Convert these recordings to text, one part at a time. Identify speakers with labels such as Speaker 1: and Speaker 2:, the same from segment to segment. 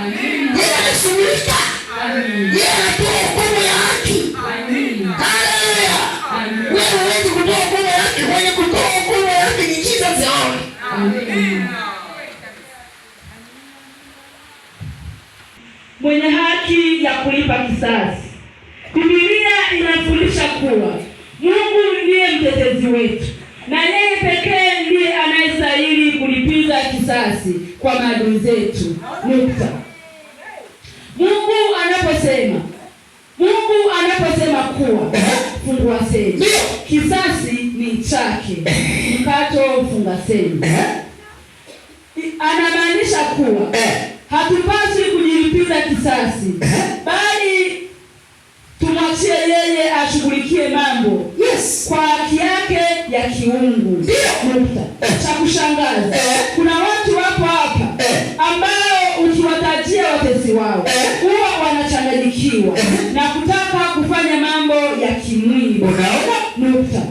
Speaker 1: Yeye anashughulika. Yeye anatoa hukumu ya haki. Haleluya. Wewe huwezi kutoa hukumu ya haki. Mwenye kutoa hukumu ya haki ni Jesus yeye.
Speaker 2: Mwenye haki ya kulipa kisasi. Biblia inafundisha kuwa Mungu ndiye mtetezi wetu na yeye pekee ndiye anayestahili kulipiza kisasi kwa maadui zetu. Nukta. Mungu anaposema kuwa fungua semi, kisasi ni chake, mkato funga semi, anamaanisha kuwa hatupaswi kujilipiza kisasi, bali tumwachie yeye ashughulikie mambo kwa haki yake ya kiungu. Nukta. Cha kushangaza, kuna watu wapo hapa ambao ukiwatajia watesi wao huwa wanachanganyikiwa na kutaka kufanya mambo ya kimwili. Nukta.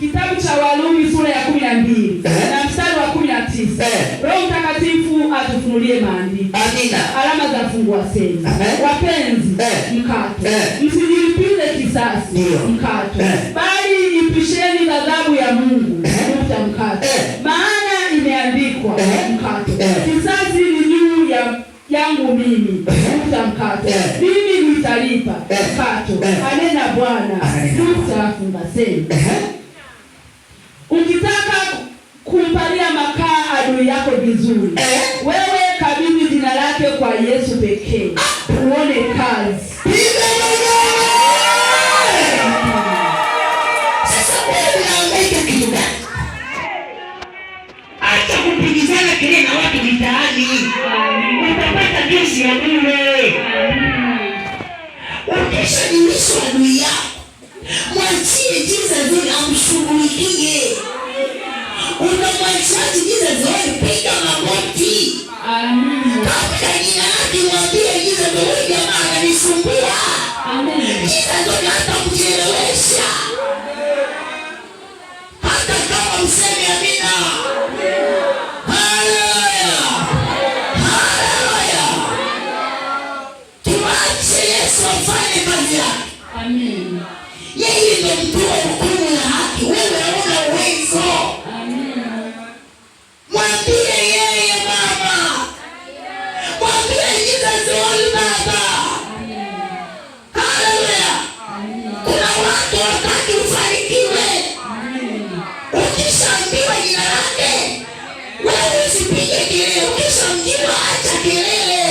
Speaker 2: Kitabu cha Warumi sura ya 12 na mstari wa 19. Roho Mtakatifu atufunulie maandiko.
Speaker 1: Amina.
Speaker 2: Alama za fungua semi. Wapenzi, mkato. Msijilipize kisasi, mkato. Bali ipisheni ghadhabu ya Mungu, nukta, mkato. Maana imeandikwa, mkato, kisasi ni juu yangu mimi, nukta, mkato. Mimi nitalipa, mkato. Anena Bwana, nukta, funga semi. Ukitaka kumpalia makaa adui yako vizuri, wewe kabidhi jina lake kwa Yesu pekee, uone kazi.
Speaker 1: Sasa wewe unaangaika kitu gani? Acha kupigizana kelele na watu mitaani. Utapata kesi ya bure. Ukishajulishwa adui yako, mwachie Jesus amshughulikie. Unamwachaji Jesus piga magoti. Tafuta jina lake, mwambie Jesus wewe jamaa ananisumbua. Jesus hata kuchelewesha. Hata kama mseme amina. Haleluya. Haleluya. Tuache Yesu afanye kazi yake.
Speaker 2: Amen.
Speaker 1: Yeye ndiye mtu wa hukumu ya haki. Wewe hauna uwezo. Mwambie yeye mama. Mwambie Jesus wewe baba. Haleluya. Kuna watu wakati ufanikiwe, ukishaambiwa jina lake, wewe usipige kelele. Ukishaambiwa acha kelele.